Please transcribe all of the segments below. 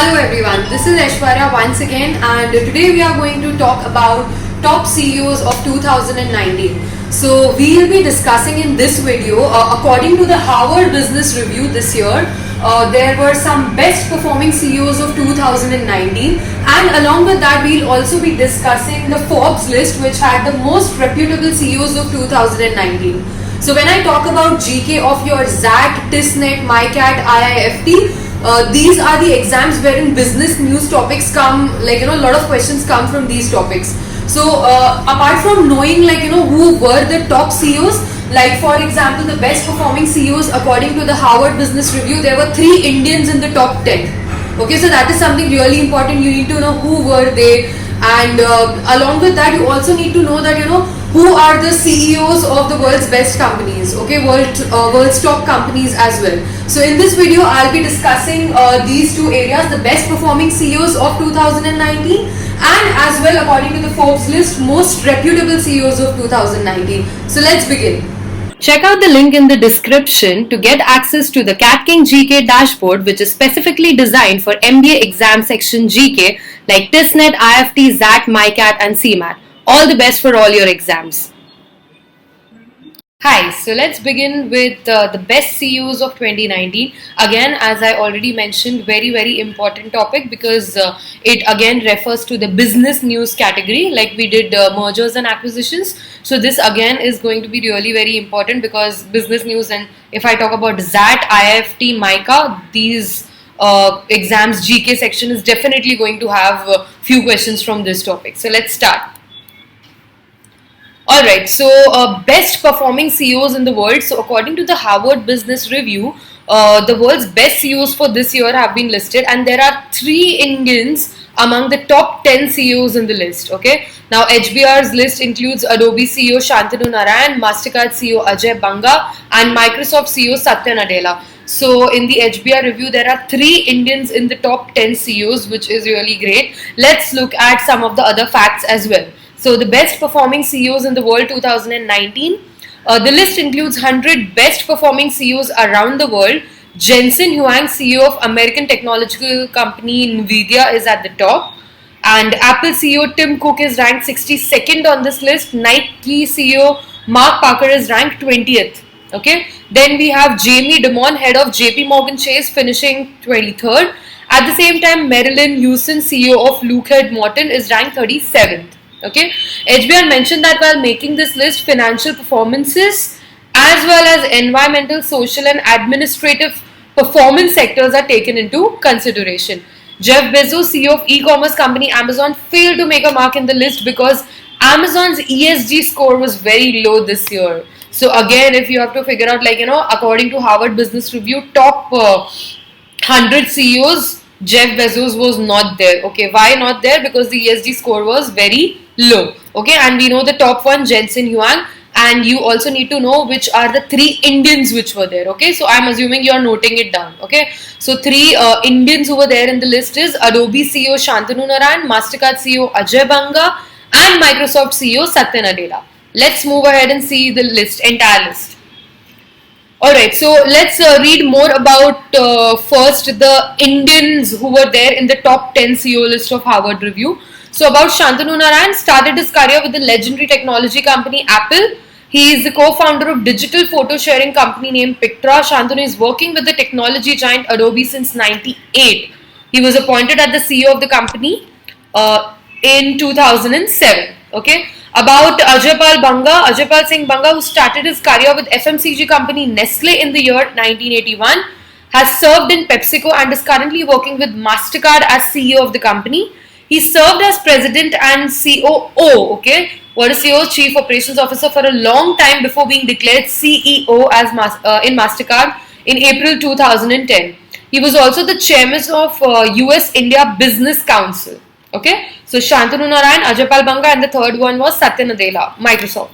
Hello everyone, this is Aishwarya once again, and today we are going to talk about top CEOs of 2019. So we will be discussing in this video, according to the Harvard Business Review this year, there were some best performing CEOs of 2019, and along with that we'll also be discussing the Forbes list which had the most reputable CEOs of 2019. So when I talk about GK of your XAT, TISSNET, MICAT, IIFT, these are the exams wherein business news topics come, a lot of questions come from these topics. So apart from knowing who were the top CEOs, like for example the best performing CEOs according to the Harvard Business Review, there were 3 Indians in the top 10. Okay, so that is something really important. You need to know who were they, and along with that you also need to know that who are the CEOs of the world's best companies, okay, world's top companies as well. So in this video I'll be discussing these 2 areas, the best performing CEOs of 2019 and as well according to the Forbes list, most reputable CEOs of 2019. So let's begin. Check out the link in the description to get access to the CATKing GK dashboard, which is specifically designed for MBA exam section GK like TISSNET, IIFT, XAT, MICAT and CMAT. All the best for all your exams. Hi, so let's begin with the best CEOs of 2019. Again, as I already mentioned, very important topic because it again refers to the business news category, like we did mergers and acquisitions. So this again is going to be really very important because business news, and if I talk about XAT, IIFT, MICA, these exams GK section is definitely going to have a few questions from this topic. So let's start. Alright, so best performing CEOs in the world. So according to the Harvard Business Review, the world's best CEOs for this year have been listed, and there are 3 Indians among the top 10 CEOs in the list. Okay, now HBR's list includes Adobe CEO Shantanu Narayan, Mastercard CEO Ajay Banga and Microsoft CEO Satya Nadella. So in the HBR review there are 3 Indians in the top 10 CEOs, which is really great. Let's look at some of the other facts as well. So the best performing CEOs in the world 2019, the list includes 100 best performing CEOs around the world. Jensen Huang, CEO of American technological company Nvidia, is at the top, and Apple CEO Tim Cook is ranked 62nd on this list. Nike CEO Mark Parker is ranked 20th. Okay, then we have Jamie Dimon, head of JP Morgan Chase, finishing 23rd. At the same time, Marilyn Houston, CEO of Lockheed Martin, is ranked 37th. Okay, HBR mentioned that while making this list, financial performances as well as environmental, social and administrative performance sectors are taken into consideration. Jeff Bezos, CEO of e-commerce company Amazon, failed to make a mark in the list because Amazon's ESG score was very low this year. So again, if you have to figure out, according to Harvard Business Review, top 100 CEOs, Jeff Bezos was not there. Okay, why not there? Because the ESG score was very low. Okay, and we know the top one, Jensen Huang, and you also need to know which are the 3 Indians which were there. Okay, so I'm assuming you are noting it down. Okay, so 3 Indians who were there in the list is Adobe CEO Shantanu Narayan, Mastercard CEO Ajay Banga and Microsoft CEO Satya Nadella. Let's move ahead and see the entire list. Alright, so let's read more about first the Indians who were there in the top 10 CEO list of Harvard Review. So about Shantanu Narayan, started his career with the legendary technology company Apple. He is the co-founder of digital photo sharing company named Pictra. Shantanu is working with the technology giant Adobe since 98. He was appointed as the CEO of the company in 2007. Okay. About Ajaypal Singh Banga, who started his career with FMCG company Nestle in the year 1981, has served in PepsiCo and is currently working with Mastercard as CEO of the company. He served as president and COO, okay, what is CEO, Chief Operations Officer, for a long time before being declared CEO as in Mastercard in April 2010. He was also the chairman of US-India Business Council. Okay, so Shantanu Narayan, Ajaypal Banga, and the third one was Satya Nadella, Microsoft.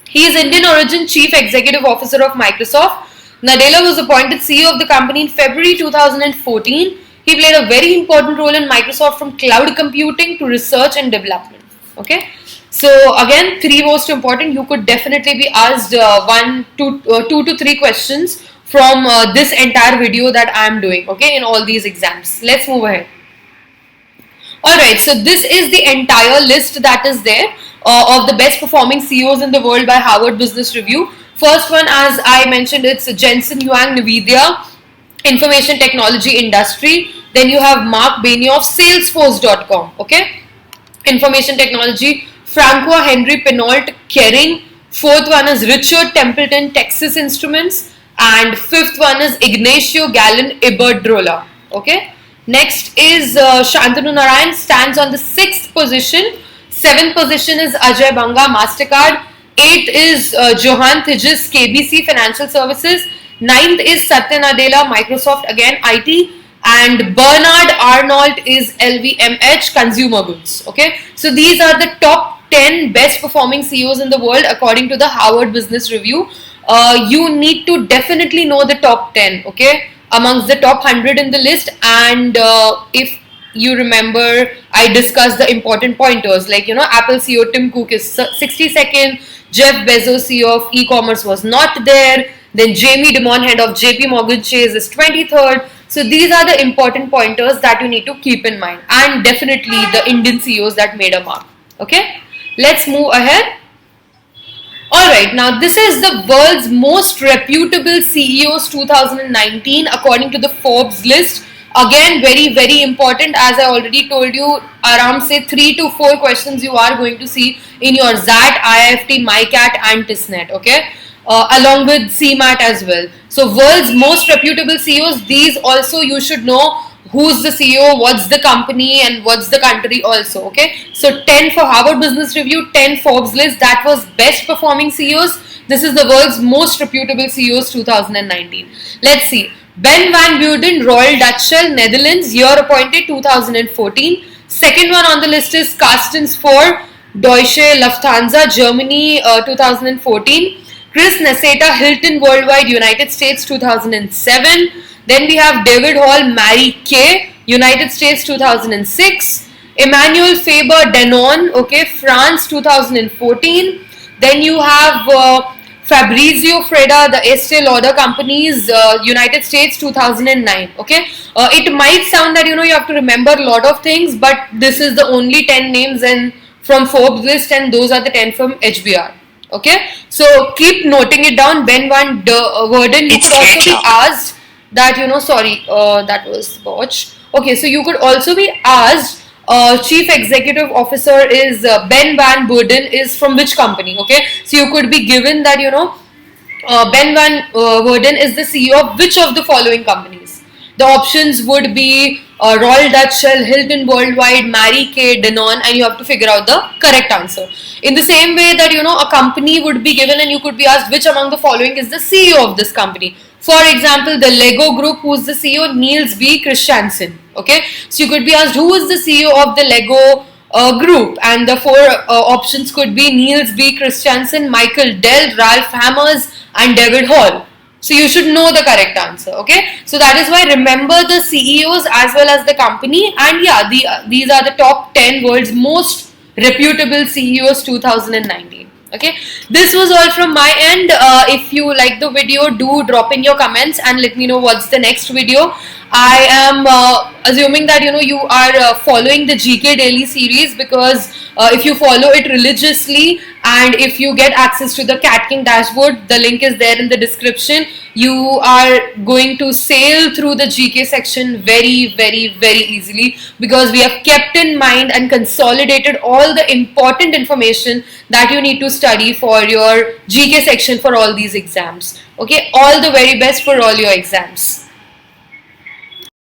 He is Indian origin Chief Executive Officer of Microsoft. Nadella was appointed CEO of the company in February 2014. He played a very important role in Microsoft from cloud computing to research and development. Okay, so again, 3 most important. You could definitely be asked 2 to 3 questions from this entire video that I am doing, okay, in all these exams. Let's move ahead. Alright, so this is the entire list that is there of the best performing CEOs in the world by Harvard Business Review. First one, as I mentioned, it's Jensen Huang Nvidia, information technology industry. Then you have Mark Benioff, salesforce.com, okay, information technology. Francois Henry Pinault, Kering. Fourth one is Richard Templeton, Texas Instruments. And fifth one is Ignacio Gallen, Iberdrola, okay. Next is Shantanu Narayan, stands on the 6th position. 7th position is Ajay Banga, MasterCard. 8th is Johan Thijs, KBC Financial Services. 9th is Satya Nadella, Microsoft, again IT. And Bernard Arnault is LVMH, Consumer Goods. Okay, so these are the top 10 best performing CEOs in the world according to the Harvard Business Review. You need to definitely know the top 10, okay, amongst the top 100 in the list. And if you remember, I discussed the important pointers, like, Apple CEO Tim Cook is 62nd, Jeff Bezos, CEO of e-commerce, was not there. Then Jamie Dimon, head of JP Morgan Chase, is 23rd. So these are the important pointers that you need to keep in mind, and definitely the Indian CEOs that made a mark. Okay, let's move ahead. Alright, now this is the world's most reputable CEOs 2019 according to the Forbes list. Again, very, very important. As I already told you, around say 3 to 4 questions you are going to see in your XAT, IIFT, MICAT and TISSNET, okay, along with CMAT as well. So world's most reputable CEOs, these also you should know who's the CEO, what's the company and what's the country also, okay. So 10 for Harvard Business Review, 10 Forbes list, that was best performing CEOs. This is the world's most reputable CEOs 2019. Let's see. Ben van Beurden, Royal Dutch Shell, Netherlands, year appointed 2014. Second one on the list is Carsten Spohr, Deutsche Lufthansa, Germany, 2014. Chris Nassetta, Hilton Worldwide, United States, 2007. Then we have David Hall, Mary Kay, United States, 2006. Emmanuel Faber, Danone, okay, France, 2014. Then you have Fabrizio Freda, the Estee Lauder companies, United States, 2009. Okay, it might sound that you have to remember a lot of things, but this is the only 10 names and from Forbes list, and those are the 10 from HBR. Okay, so keep noting it down. Ben van Beurden, you could also be asked that that was botched. Okay, so you could also be asked. Chief Executive Officer is Ben van Beurden is from which company? Okay, so you could be given that Ben van Beurden is the CEO of which of the following companies? The options would be Royal Dutch Shell, Hilton Worldwide, Mary Kay, Danone, and you have to figure out the correct answer. In the same way that a company would be given and you could be asked which among the following is the CEO of this company. For example, the Lego Group, who's the CEO? Niels B. Christiansen. Okay, so you could be asked who is the CEO of the Lego Group, and the 4 options could be Niels B. Christiansen, Michael Dell, Ralph Hammers, and David Hall. So you should know the correct answer. Okay, so that is why remember the CEOs as well as the company, and yeah, these are the top 10 world's most reputable CEOs 2019. Okay, this was all from my end. If you like the video, do drop in your comments and let me know what's the next video. I am assuming that you are following the GK daily series, because if you follow it religiously and if you get access to the CATKing dashboard, the link is there in the description, you are going to sail through the GK section very, very, very easily, because we have kept in mind and consolidated all the important information that you need to study for your GK section for all these exams. Okay, all the very best for all your exams.